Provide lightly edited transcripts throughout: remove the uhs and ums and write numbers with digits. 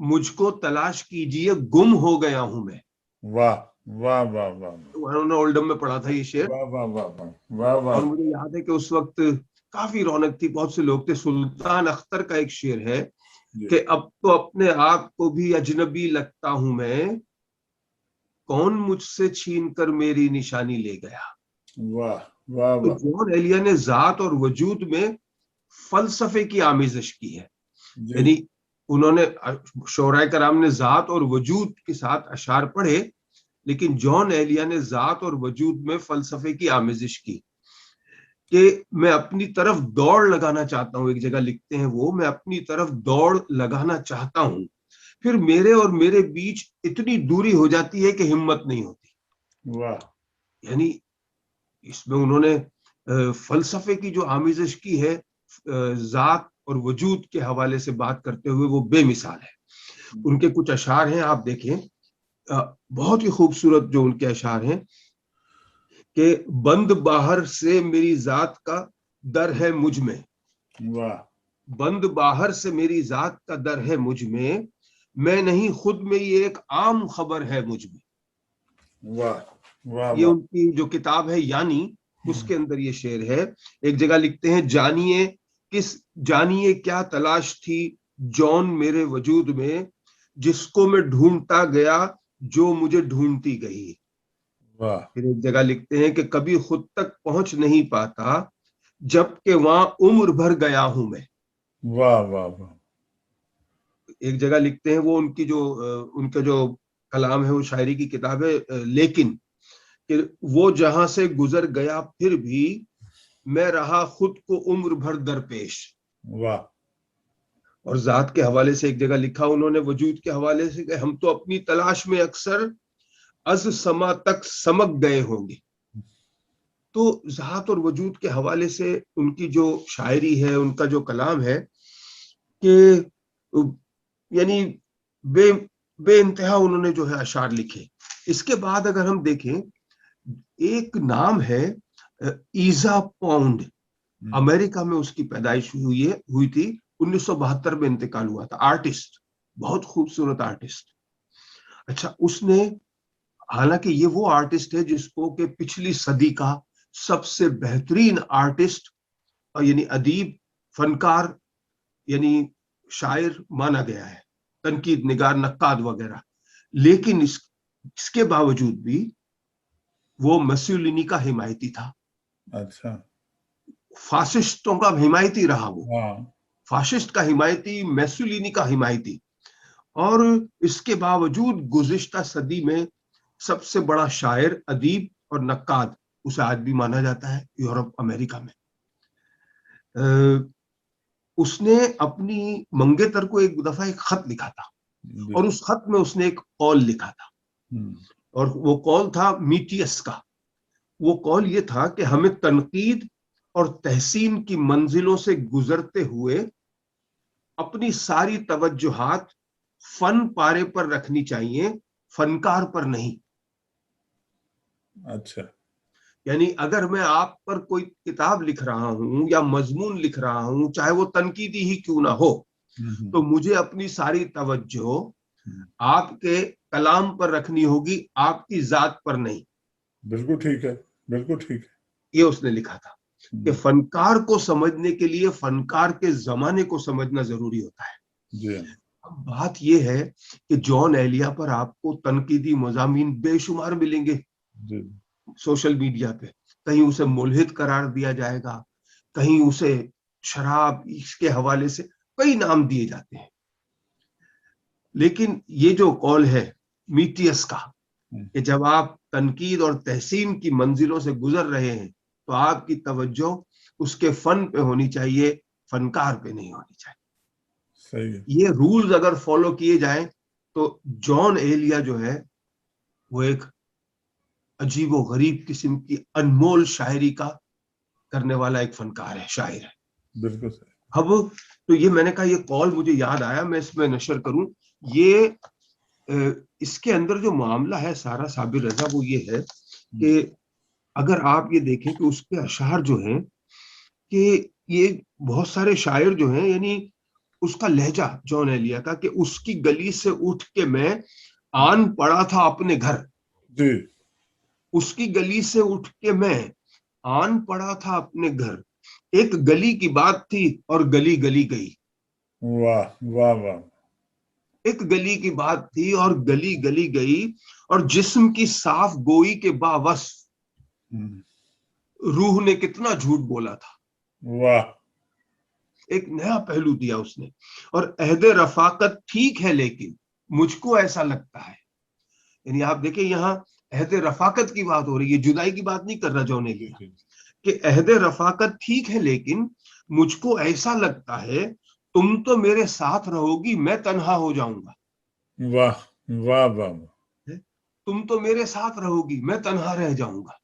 مجھ کو تلاش کیجئے گم ہو گیا ہوں میں. واہ واہ واہ واہ انہوں نے اولڈم میں پڑھا تھا یہ شعر, واہ واہ واہ واہ واہ واہ. اور مجھے یاد ہے کہ اس وقت کافی رونق تھی, بہت سے لوگ تھے. سلطان اختر کا ایک شعر ہے کہ اب تو اپنے آپ کو بھی اجنبی لگتا ہوں میں, کون مجھ سے چھین کر میری نشانی لے گیا. واہ واہ تو واہ. جون ایلیا نے ذات اور وجود میں فلسفے کی آمیزش کی ہے. جی یعنی انہوں نے شعراء کرام نے ذات اور وجود کے ساتھ اشعار پڑھے, لیکن جون ایلیا نے ذات اور وجود میں فلسفے کی آمیزش کی کہ میں اپنی طرف دوڑ لگانا چاہتا ہوں. ایک جگہ لکھتے ہیں وہ, میں اپنی طرف دوڑ لگانا چاہتا ہوں, پھر میرے اور میرے بیچ اتنی دوری ہو جاتی ہے کہ ہمت نہیں ہوتی. واہ. یعنی اس میں انہوں نے فلسفے کی جو آمیزش کی ہے ذات اور وجود کے حوالے سے بات کرتے ہوئے, وہ بے مثال ہے. ان کے کچھ اشعار ہیں, آپ دیکھیں, بہت ہی خوبصورت جو ان کے اشعار ہیں کہ بند باہر سے میری ذات کا در ہے مجھ میں, واہ بند باہر سے میری ذات کا در ہے مجھ میں نہیں خود میں یہ ایک عام خبر ہے مجھ میں. واہ واہ یہ واہ. ان کی جو کتاب ہے یعنی, اس کے اندر یہ شعر ہے. ایک جگہ لکھتے ہیں جانیے کیا تلاش تھی جون میرے وجود میں, جس کو میں ڈھونڈتا گیا جو مجھے ڈھونڈتی گئی. واہ پھر ایک جگہ لکھتے ہیں کہ کبھی خود تک پہنچ نہیں پاتا جب کہ وہاں عمر بھر گیا ہوں میں. واہ واہ واہ. ایک جگہ لکھتے ہیں وہ ان کا جو کلام ہے, وہ شاعری کی کتاب ہے لیکن, کہ وہ جہاں سے گزر گیا پھر بھی میں رہا خود کو عمر بھر درپیش. واہ. اور ذات کے حوالے سے ایک جگہ لکھا انہوں نے وجود کے حوالے سے کہ ہم تو اپنی تلاش میں اکثر از سما تک سمک گئے ہوں گے. تو ذات اور وجود کے حوالے سے ان کی جو شاعری ہے, ان کا جو کلام ہے, کہ یعنی بے انتہا انہوں نے جو ہے اشعار لکھے. اس کے بعد اگر ہم دیکھیں, ایک نام ہے ایزا پاؤنڈ, امریکہ میں اس کی پیدائش ہوئی تھی, 1972 میں انتقال ہوا تھا. آرٹسٹ, بہت خوبصورت آرٹسٹ. اچھا, اس نے, حالانکہ یہ وہ آرٹسٹ ہے جس کو کہ پچھلی صدی کا سب سے بہترین آرٹسٹ یعنی ادیب, فنکار, یعنی شاعر مانا گیا ہے, تنقید نگار, نقاد وغیرہ, لیکن اس کے باوجود بھی وہ مسولینی کا حمایتی تھا. اچھا. فاسسٹوں کا حمایتی رہا, وہ ہاں. فاشسٹ کا حمایتی, میسولینی کا حمایتی, اور اس کے باوجود گزشتہ صدی میں سب سے بڑا شاعر, ادیب اور نقاد اسے آج بھی مانا جاتا ہے یورپ امریکہ میں. اس نے اپنی منگیتر کو ایک دفعہ ایک خط لکھا تھا, اور اس خط میں اس نے ایک قول لکھا تھا, اور وہ قول تھا میٹیس کا. وہ قول یہ تھا کہ ہمیں تنقید اور تحسین کی منزلوں سے گزرتے ہوئے اپنی ساری توجہات فن پارے پر رکھنی چاہیے, فنکار پر نہیں. اچھا. یعنی اگر میں آپ پر کوئی کتاب لکھ رہا ہوں یا مضمون لکھ رہا ہوں, چاہے وہ تنقیدی ہی کیوں نہ ہو, تو مجھے اپنی ساری توجہ آپ کے کلام پر رکھنی ہوگی, آپ کی ذات پر نہیں. بالکل ٹھیک ہے, بالکل ٹھیک ہے. یہ اس نے لکھا تھا کہ فنکار کو سمجھنے کے لیے فنکار کے زمانے کو سمجھنا ضروری ہوتا ہے. جی. اب بات یہ ہے کہ جون ایلیا پر آپ کو تنقیدی مضامین بے شمار ملیں گے سوشل میڈیا پہ. کہیں اسے ملحد قرار دیا جائے گا, کہیں اسے شراب, اس کے حوالے سے کئی نام دیے جاتے ہیں. لیکن یہ جو قول ہے میٹیس کا کہ جب آپ تنقید اور تحسین کی منزلوں سے گزر رہے ہیں تو آپ کی توجہ اس کے فن پہ ہونی چاہیے, فنکار پہ نہیں ہونی چاہیے. صحیح ہے. یہ رولز اگر فالو کیے جائیں تو جون ایلیا جو ہے وہ ایک عجیب و غریب قسم کی انمول شاعری کا کرنے والا ایک فنکار ہے, شاعر ہے. بالکل صحیح. اب تو یہ میں نے کہا, یہ قول مجھے یاد آیا, میں اس میں نشر کروں. یہ اس کے اندر جو معاملہ ہے سارا صابر رضا, وہ یہ ہے کہ اگر آپ یہ دیکھیں کہ اس کے اشعار جو ہیں, کہ یہ بہت سارے شاعر جو ہیں, یعنی اس کا لہجہ جون ایلیا کا کہ اس کی گلی سے اٹھ کے میں آن پڑا تھا اپنے گھر. جی اس کی گلی سے اٹھ کے میں آن پڑا تھا اپنے گھر. ایک گلی کی بات تھی اور گلی گلی گئی. واہ واہ واہ. ایک گلی کی بات تھی اور گلی گلی گئی. اور جسم کی صاف گوئی کے باوصف روح نے کتنا جھوٹ بولا تھا. واہ. ایک نیا پہلو دیا اس نے. اور عہد رفاقت ٹھیک ہے لیکن مجھ کو ایسا لگتا ہے. یعنی آپ دیکھیں یہاں عہد رفاقت کی بات ہو رہی ہے, جدائی کی بات نہیں کر رہا جون ایلیا, کہ عہد رفاقت ٹھیک ہے لیکن مجھ کو ایسا لگتا ہے تم تو میرے ساتھ رہو گی, میں تنہا ہو جاؤں گا. واہ واہ واہ. تم تو میرے ساتھ رہو گی, میں تنہا رہ جاؤں گا.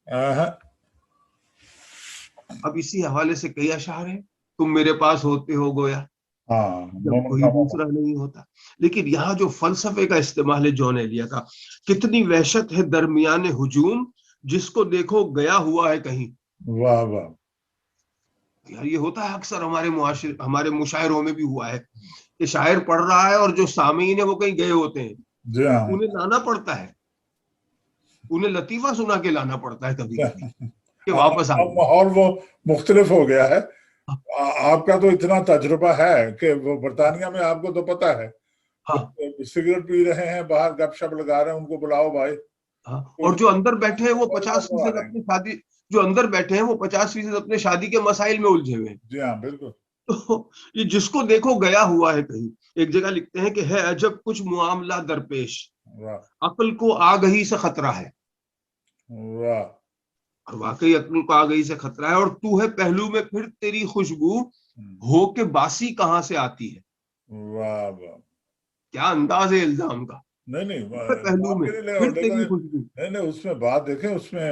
اب اسی حوالے سے کئی اشعار ہیں. تم میرے پاس ہوتے ہو گویا ہاں جب کوئی دوسرا نہیں ہوتا. لیکن یہاں جو فلسفے کا استعمال ہے جون ایلیا کا, کتنی وحشت ہے درمیان ہجوم, جس کو دیکھو گیا ہوا ہے کہیں. واہ واہ. یار یہ ہوتا ہے اکثر ہمارے مشاعروں میں بھی ہوا ہے کہ شاعر پڑھ رہا ہے اور جو سامعین ہیں وہ کہیں گئے ہوتے ہیں, جی ہاں. انہیں لانا پڑتا ہے, انہیں لطیفہ سنا کے لانا پڑتا ہے کبھی کبھی کہ واپس آ اب ماحول وہ مختلف ہو گیا ہے. ہاں آپ کا تو اتنا تجربہ ہے کہ وہ برطانیہ میں آپ کو تو پتا ہے, ہاں سگریٹ پی رہے ہیں باہر, گپ شپ لگا رہے ہیں, ان کو بلاؤ بھائی. ہاں. اور جو اندر بیٹھے ہیں وہ 50% ہیں. اپنی شادی, جو اندر بیٹھے ہیں وہ 50% اپنے شادی کے مسائل میں الجھے ہوئے ہیں. جی ہاں بالکل. تو یہ جس کو دیکھو گیا ہوا ہے کہیں. ایک جگہ لکھتے ہیں کہ ہے عجب کچھ معاملہ درپیش, واہ عقل کو آگہی سے خطرہ ہے. واہ. اور واقعی عقل کو آگہی سے خطرہ ہے. اور تو ہے پہلو میں پھر تیری خوشبو ہو کے باسی کہاں سے آتی ہے. واہ واہ. کیا انداز ہے الزام کا. نہیں نہیں پہلو آپ میں کے پھر لیے تیری خوشبو. نہیں نہیں, اس میں بات دیکھیں, اس میں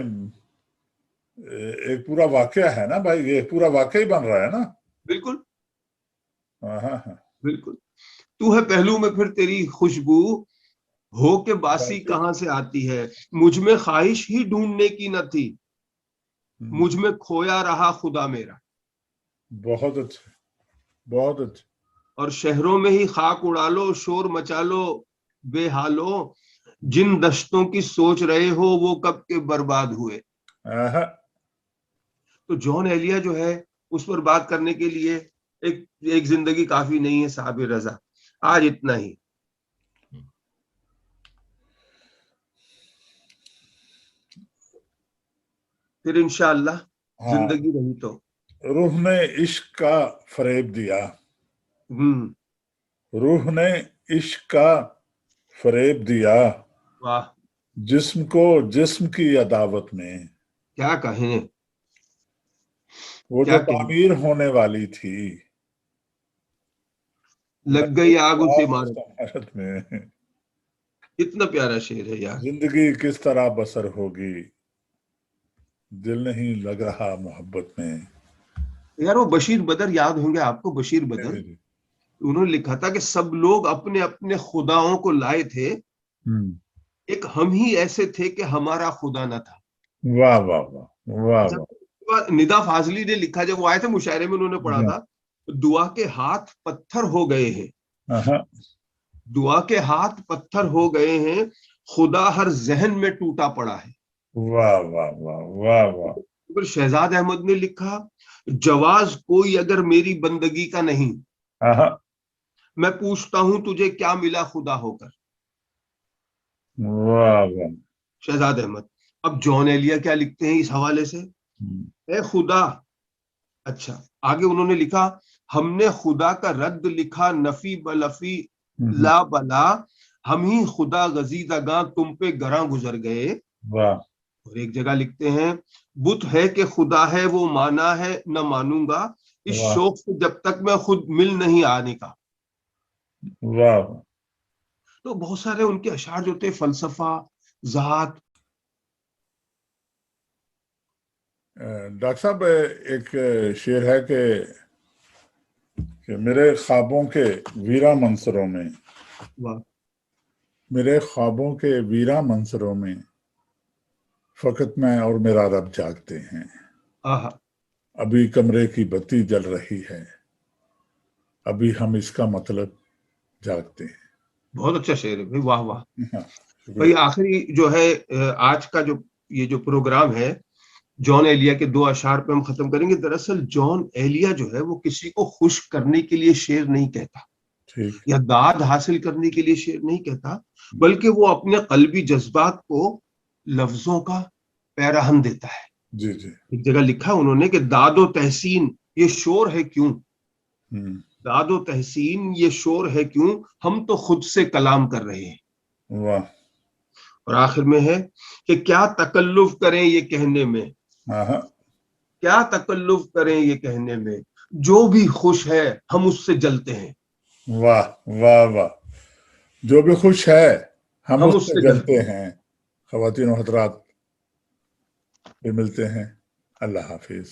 ایک پورا واقعہ ہے نا بھائی, یہ پورا واقعہ ہی بن رہا ہے نا. بالکل ہاں ہاں. بالکل. تو ہے پہلو میں پھر تیری خوشبو ہو کے باسی کہاں سے آتی ہے. مجھ میں خواہش ہی ڈھونڈنے کی نہ تھی, مجھ میں کھویا رہا خدا میرا. بہت اچھے بہت اچھے. اور شہروں میں ہی خاک اڑا لو, شور مچا لو بے حالو, جن دشتوں کی سوچ رہے ہو وہ کب کے برباد ہوئے. تو جون ایلیا جو ہے اس پر بات کرنے کے لیے ایک زندگی کافی نہیں ہے صاحب رضا. آج اتنا ہی. پھر انشاءاللہ زندگی رہی تو. روح نے عشق کا فریب دیا, روح نے عشق کا فریب دیا, واہ جسم کو جسم کی عداوت میں. کیا کہیں, وہ جو تعمیر ہونے والی تھی لگ گئی آگ اس عمارت میں. اتنا پیارا شعر ہے یار. زندگی کس طرح بسر ہوگی, دل نہیں لگ رہا محبت میں. یار وہ بشیر بدر یاد ہوں گے آپ کو, بشیر بدر, انہوں نے لکھا تھا کہ سب لوگ اپنے اپنے خداؤں کو لائے تھے, ایک ہم ہی ایسے تھے کہ ہمارا خدا نہ تھا. واہ واہ واہ واہ واہ. ندا فاضلی نے لکھا, جب وہ آئے تھے مشاعرے میں انہوں نے پڑھا تھا, دعا کے ہاتھ پتھر ہو گئے ہیں, دعا کے ہاتھ پتھر ہو گئے ہیں, خدا ہر ذہن میں ٹوٹا پڑا ہے. واہ واہ واہ واہ واہ. پھر شہزاد احمد نے لکھا, جواز کوئی اگر میری بندگی کا نہیں, میں پوچھتا ہوں تجھے کیا ملا خدا ہو کر. واہ واہ. شہزاد احمد. اب جون ایلیا کیا لکھتے ہیں اس حوالے سے, اے خدا. اچھا آگے انہوں نے لکھا, ہم نے خدا کا رد لکھا نفی بلفی لا بلا, ہم ہی خدا غزیدگاں تم پہ گراں گزر گئے. واہ. اور ایک جگہ لکھتے ہیں, بت ہے کہ خدا ہے وہ مانا ہے نہ مانوں گا, اس شوق سے جب تک میں خود مل نہیں آنے کا. واہ. تو بہت سارے ان کے اشعار جو تھے فلسفہ, ذات. ڈاکٹر صاحب ایک شعر ہے کہ میرے خوابوں کے ویرا منصروں میں, میرے خوابوں کے ویرا منصروں میں فقط میں اور میرا رب جاگتے ہیں, ابھی کمرے کی بتی جل رہی ہے, ابھی ہم اس کا مطلب جانتے ہیں. بہت اچھا شعر ہے بھائی، واہ واہ. ہاں، بھائی شکریہ. آخری جو ہے آج کا جو یہ جو پروگرام ہے، جان ایلیا کے 2 اشعار پہ ہم ختم کریں گے. دراصل جان ایلیا جو ہے وہ کسی کو خوش کرنے کے لیے شعر نہیں کہتا ٹھیک. یا داد حاصل کرنے کے لیے شعر نہیں کہتا، بلکہ وہ اپنے قلبی جذبات کو لفظوں کا پیراہن دیتا ہے. جی جی. ایک جگہ لکھا انہوں نے کہ داد و تحسین یہ شور ہے کیوں، ہم، داد و تحسین یہ شور ہے کیوں، ہم تو خود سے کلام کر رہے ہیں. واہ. اور آخر میں ہے کہ کیا تکلف کریں یہ کہنے میں، ہاں ہاں. کیا تکلف کریں یہ کہنے میں، جو بھی خوش ہے ہم اس سے جلتے ہیں. واہ واہ واہ. جو بھی خوش ہے ہم ہم اس اس سے سے جلتے ہیں. خواتین و حضرات، پھر ملتے ہیں. اللہ حافظ.